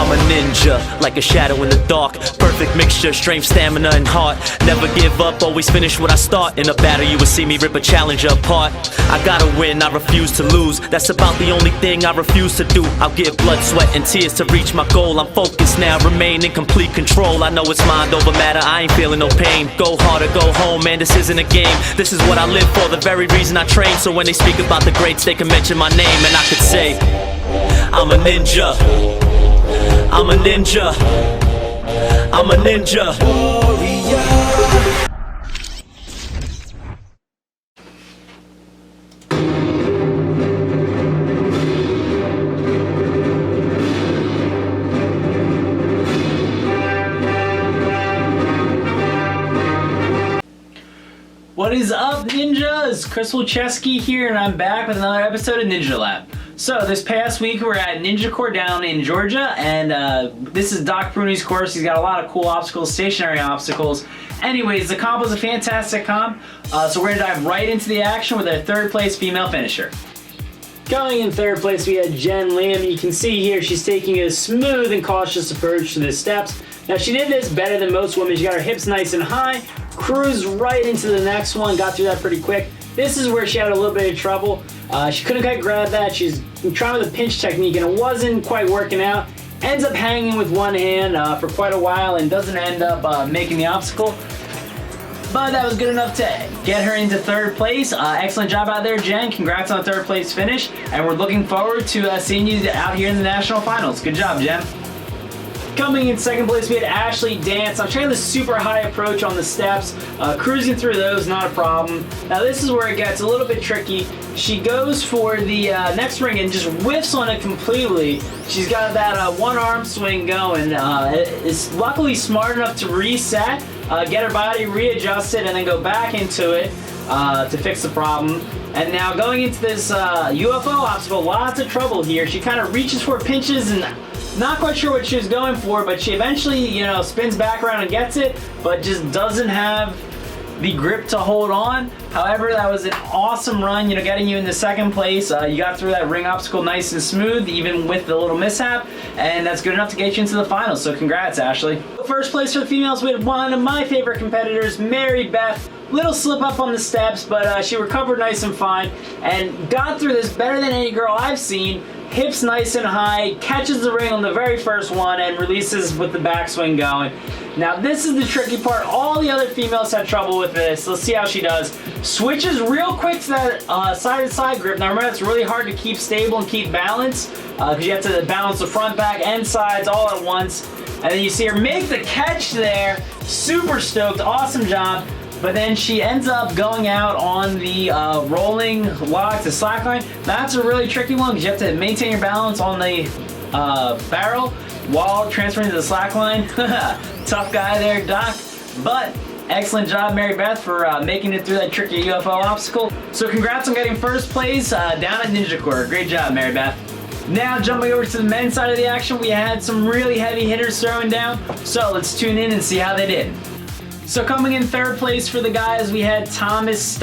I'm a ninja, like a shadow in the dark. Perfect mixture, strength, stamina, and heart. Never give up, always finish what I start. In a battle you will see me rip a challenger apart. I gotta win, I refuse to lose. That's about the only thing I refuse to do. I'll give blood, sweat, and tears to reach my goal. I'm focused now, remain in complete control. I know it's mind over matter, I ain't feeling no pain. Go hard or go home, man, this isn't a game. This is what I live for, the very reason I train. So when they speak about the greats, they can mention my name, and I could say I'm a ninja, I'm a ninja, I'm a ninja. What is up, ninjas? Chris Wilczewski here, and I'm back with another episode of Ninja Lab. So this past week we were at Ninjakour down in Georgia, and this is Doc Bruni's course. He's got a lot of cool obstacles, stationary obstacles. Anyways, the comp was a fantastic comp, so we're gonna dive right into the action with our third place female finisher. Going in third place, we had Jen Lim. You can see here she's taking a smooth and cautious approach to the steps. Now she did this better than most women. She got her hips nice and high, cruised right into the next one, got through that pretty quick. This is where she had a little bit of trouble. She couldn't quite grab that. She's trying with a pinch technique and it wasn't quite working out. Ends up hanging with one hand for quite a while and doesn't end up making the obstacle. But that was good enough to get her into third place. Excellent job out there, Jen. Congrats on the third place finish. And we're looking forward to seeing you out here in the national finals. Good job, Jen. Coming in second place, we had Ashley Dance. I'm trying the super high approach on the steps. Cruising through those, not a problem. Now this is where it gets a little bit tricky. She goes for the next ring and just whiffs on it completely. She's got that one arm swing going. Is luckily smart enough to reset, get her body readjusted, and then go back into it to fix the problem. And now going into this UFO obstacle, lots of trouble here. She kind of reaches for pinches and not quite sure what she was going for, but she eventually, spins back around and gets it, but just doesn't have the grip to hold on. However, that was an awesome run, getting you into second place. You got through that ring obstacle nice and smooth, even with the little mishap, and that's good enough to get you into the finals, so congrats, Ashley. First place for the females, we had one of my favorite competitors, Mary Beth. Little slip up on the steps, but she recovered nice and fine and got through this better than any girl I've seen. Hips nice and high, catches the ring on the very first one and releases with the backswing going. Now this is the tricky part. All the other females had trouble with this. Let's see how she does. Switches real quick to that side-to-side grip. Now remember, it's really hard to keep stable and keep balance because you have to balance the front, back, and sides all at once. And then you see her make the catch there. Super stoked, awesome job. But then she ends up going out on the rolling log to slackline. That's a really tricky one because you have to maintain your balance on the barrel while transferring to the slackline. Tough guy there, Doc. But excellent job, Mary Beth, for making it through that tricky UFO obstacle. So congrats on getting first place down at Ninjakour. Great job, Mary Beth. Now jumping over to the men's side of the action, we had some really heavy hitters throwing down. So let's tune in and see how they did. So coming in third place for the guys, we had Thomas See,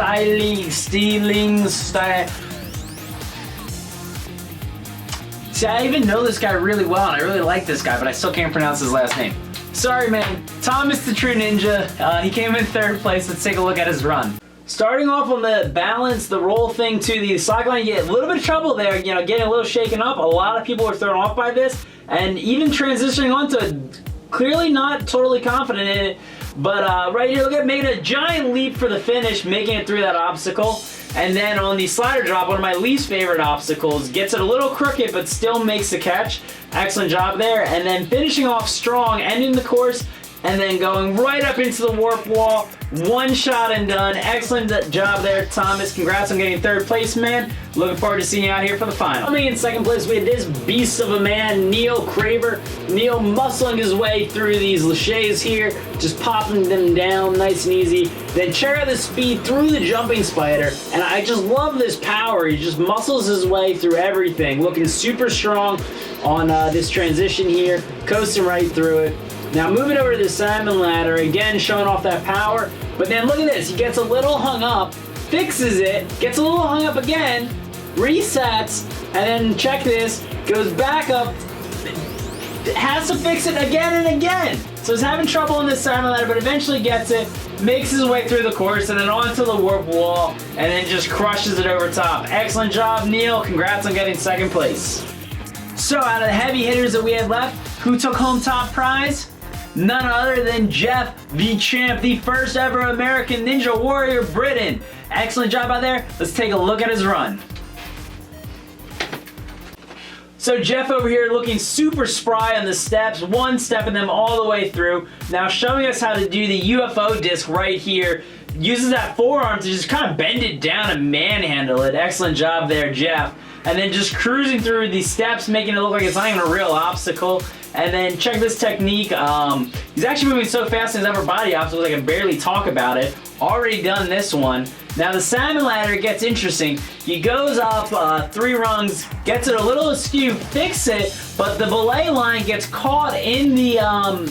I even know this guy really well, and I really like this guy, but I still can't pronounce his last name. Sorry, man. Thomas the True Ninja. He came in third place. Let's take a look at his run. Starting off on the balance, the roll thing to the slackline, you get a little bit of trouble there, getting a little shaken up. A lot of people are thrown off by this, and even transitioning onto it, clearly not totally confident in it. But right here, look at making a giant leap for the finish, making it through that obstacle. And then on the slider drop, one of my least favorite obstacles, gets it a little crooked, but still makes the catch. Excellent job there. And then finishing off strong, ending the course, and then going right up into the warp wall. One shot and done. Excellent job there, Thomas. Congrats on getting third place, man. Looking forward to seeing you out here for the final. Coming in second place, we had this beast of a man, Neil Craver. Neil muscling his way through these laches here, just popping them down nice and easy. Then check out the speed through the jumping spider. And I just love this power. He just muscles his way through everything. Looking super strong on this transition here. Coasting right through it. Now moving over to the salmon ladder, again showing off that power, but then look at this, he gets a little hung up, fixes it, gets a little hung up again, resets, and then check this, goes back up, has to fix it again and again. So he's having trouble in this salmon ladder, but eventually gets it, makes his way through the course, and then onto the warp wall, and then just crushes it over top. Excellent job, Neil. Congrats on getting second place. So out of the heavy hitters that we had left, who took home top prize? None other than Jeff, the champ, the first ever American Ninja Warrior Britain. Excellent job out there. Let's take a look at his run. So Jeff over here looking super spry on the steps, one stepping them all the way through. Now showing us how to do the UFO disc right here. Uses that forearm to just kind of bend it down and manhandle it. Excellent job there, Jeff. And then just cruising through these steps, making it look like it's not even a real obstacle. And then check this technique. He's actually moving so fast in his upper body obstacles I can barely talk about it. Already done this one. Now the salmon ladder gets interesting. He goes up 3 rungs, gets it a little askew, fix it, but the belay line gets caught in the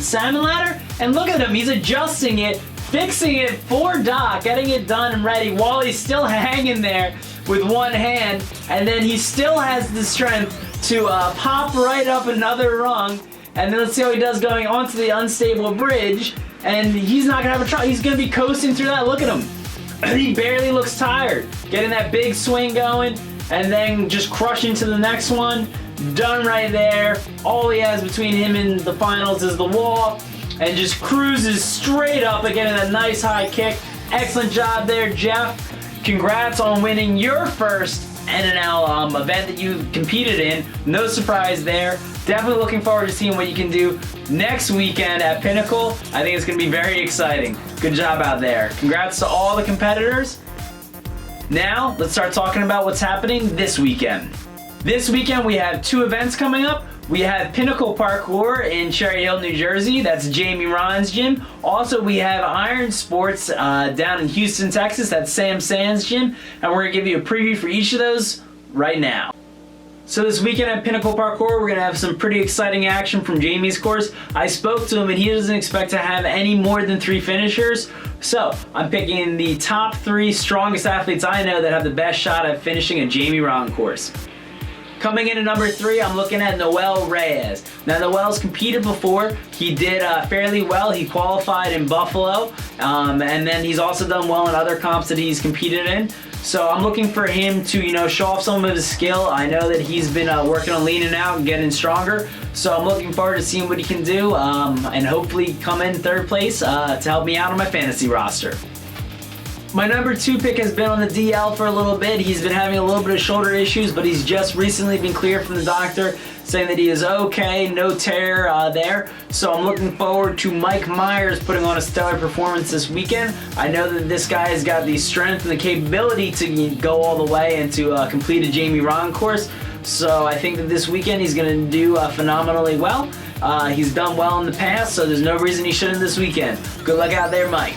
salmon ladder. And look at him, he's adjusting it, fixing it for Doc, getting it done and ready while he's still hanging there with one hand. And then he still has the strength to pop right up another rung. And then let's see how he does going onto the unstable bridge. And he's not gonna have a trouble. He's gonna be coasting through that. Look at him. He barely looks tired. Getting that big swing going and then just crushing to the next one. Done right there. All he has between him and the finals is the wall. And just cruises straight up and getting a nice high kick. Excellent job there, Jeff. Congrats on winning your first NNL event that you competed in. No surprise there. Definitely looking forward to seeing what you can do next weekend at Pinnacle. I think it's going to be very exciting. Good job out there. Congrats to all the competitors. Now, let's start talking about what's happening this weekend. This weekend we have 2 events coming up. We have Pinnacle Parkour in Cherry Hill, New Jersey. That's Jamie Ron's gym. Also, we have Iron Sports down in Houston, Texas. That's Sam Sands' gym. And we're going to give you a preview for each of those right now. So this weekend at Pinnacle Parkour, we're going to have some pretty exciting action from Jamie's course. I spoke to him and he doesn't expect to have any more than 3 finishers. So I'm picking the top 3 strongest athletes I know that have the best shot at finishing a Jamie Ron course. Coming in at number 3, I'm looking at Noel Reyes. Now Noel's competed before. He did fairly well. He qualified in Buffalo. And then he's also done well in other comps that he's competed in. So I'm looking for him to, show off some of his skill. I know that he's been working on leaning out and getting stronger. So I'm looking forward to seeing what he can do and hopefully come in 3rd place to help me out on my fantasy roster. My number 2 pick has been on the DL for a little bit. He's been having a little bit of shoulder issues, but he's just recently been cleared from the doctor saying that he is okay, no tear there. So I'm looking forward to Mike Myers putting on a stellar performance this weekend. I know that this guy has got the strength and the capability to go all the way and to complete a Jamie Ron course. So I think that this weekend he's going to do phenomenally well. He's done well in the past, so there's no reason he shouldn't this weekend. Good luck out there, Mike.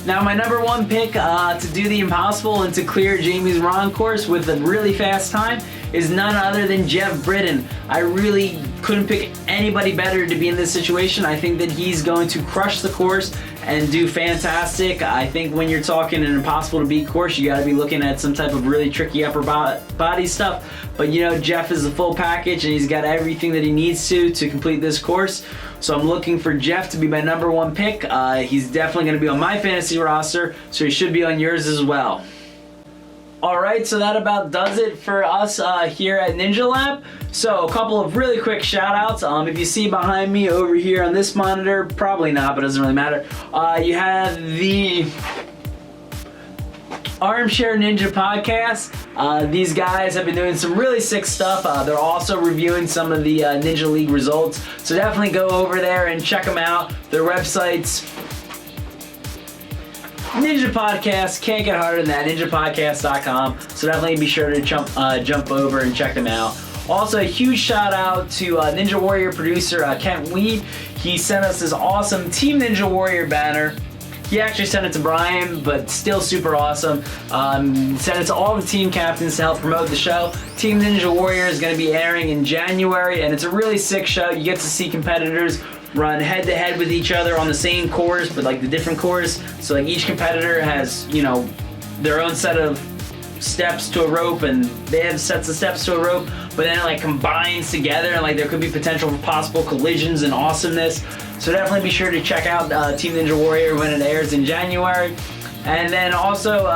Now my number 1 pick to do the impossible and to clear Jamie's Ron course with a really fast time is none other than Jeff Britton. I really couldn't pick anybody better to be in this situation. I think that he's going to crush the course and do fantastic. I think when you're talking an impossible to beat course, you got to be looking at some type of really tricky upper body stuff. But Jeff is the full package and he's got everything that he needs to complete this course. So I'm looking for Jeff to be my number 1 pick. He's definitely going to be on my fantasy roster, so he should be on yours as well. Alright, so that about does it for us here at Ninja Lab. So a couple of really quick shout outs. If you see behind me over here on this monitor, probably not, but it doesn't really matter. You have the Armchair Ninja podcast. These guys have been doing some really sick stuff. They're also reviewing some of the Ninja League results. So definitely go over there and check them out. Their websites, Ninja Podcast, can't get harder than that, ninjapodcast.com. So definitely be sure to jump over and check them out. Also, a huge shout out to Ninja Warrior producer Kent Weed. He sent us this awesome Team Ninja Warrior banner. He actually sent it to Brian, but still super awesome. Sent it to all the team captains to help promote the show. Team Ninja Warrior is going to be airing in January, and it's a really sick show. You get to see competitors run head-to-head with each other on the same course, but the different course. So each competitor has, their own set of steps to a rope, and they have sets of steps to a rope, but then it like combines together, and like there could be potential for possible collisions and awesomeness. So definitely be sure to check out Team Ninja Warrior when it airs in January. And then also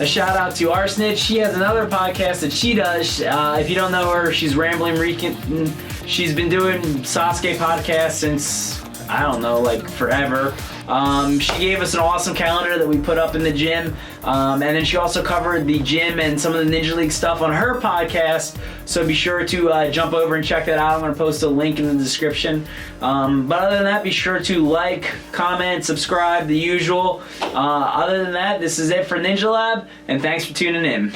a shout out to Arsnitch. She has another podcast that she does. If you don't know her, she's Rambling Rican. She's been doing Sasuke podcasts since, I don't know, like forever. She gave us an awesome calendar that we put up in the gym, and then she also covered the gym and some of the Ninja League stuff on her podcast, so be sure to jump over and check that out. I'm going to post a link in the description. But other than that, be sure to like, comment, subscribe, the usual. Other than that, this is it for Ninja Lab, and thanks for tuning in.